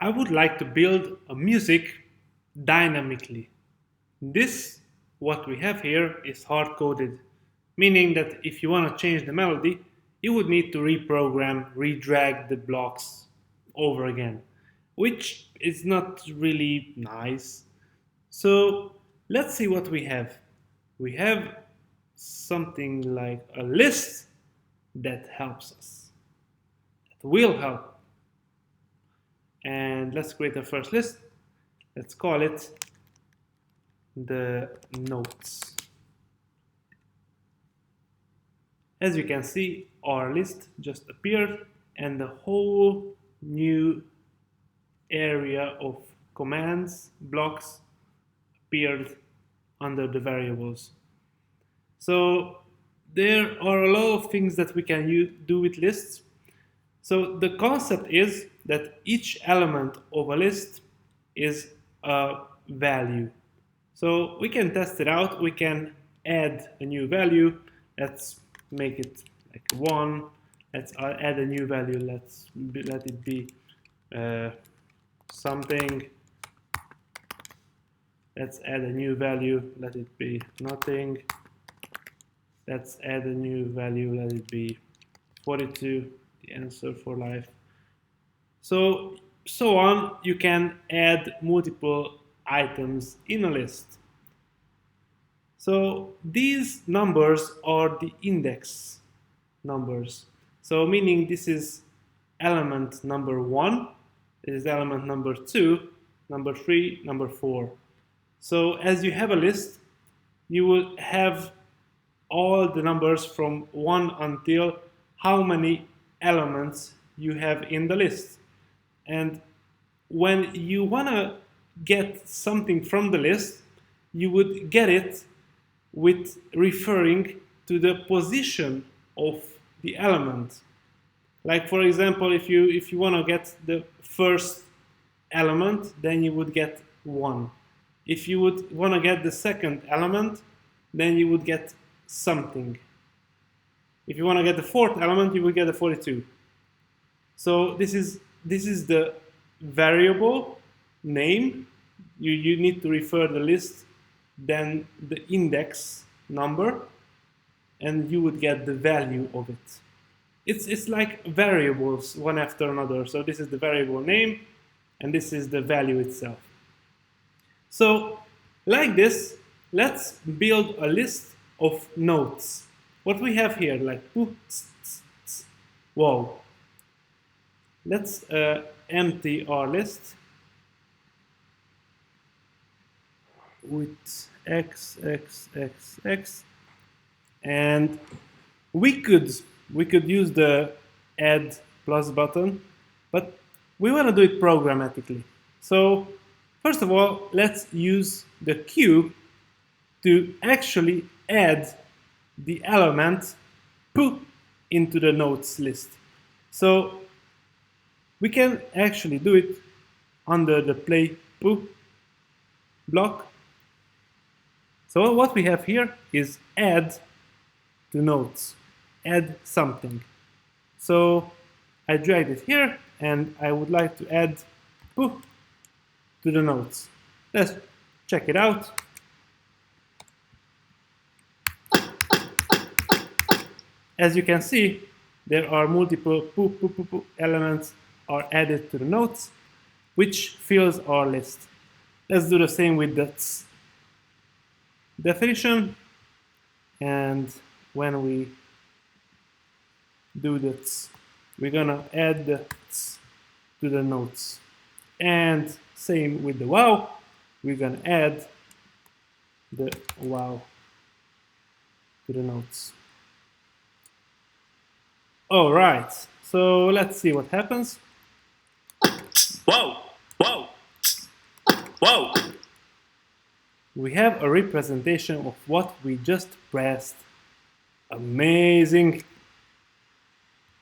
I would like to build a music dynamically. This, what we have here, is hard-coded, meaning that if you want to change the melody, you would need to reprogram, redrag the blocks over again, which is not really nice. So let's see what we have. We have something like a list that helps us, that will help. And let's create a first list. Let's call it the notes. As you can see, our list just appeared and the whole new area of commands, blocks appeared under the variables. So there are a lot of things that we can do with lists. So the concept is that each element of a list is a value. So we can test it out. We can add a new value. Let's make it like 1. Let's add a new value. Let it be something. Let's add a new value. Let it be nothing. Let's add a new value. Let it be 42. The answer for life. So on, you can add multiple items in a list. So these numbers are the index numbers. So meaning this is element number 1, this is element number 2, number 3, number 4. So as you have a list, you will have all the numbers from 1 until how many elements you have in the list. And when you want to get something from the list, you would get it with referring to the position of the element. Like for example, if you want to get the first element, then you would get 1. If you would want to get the second element, then you would get something. If you want to get the fourth element, you will get a 42. So this is the variable name. You need to refer the list, then the index number, and you would get the value of it. It's like variables one after another. So this is the variable name, and this is the value itself. So like this, let's build a list of notes. What we have here, like wow. Let's empty our list with x, and we could use the add plus button, but we want to do it programmatically. So first of all, let's use the queue to actually add the element poo into the notes list. So we can actually do it under the play poo block. So what we have here is add to notes, add something. So I dragged it here and I would like to add poo to the notes. Let's check it out. As you can see, there are multiple poo elements are added to the notes, which fills our list. Let's do the same with the definition. And when we do that, we're gonna add the to the notes. And same with the wow, we're gonna add the wow to the notes. All right, so let's see what happens. Whoa, whoa, whoa. We have a representation of what we just pressed. Amazing.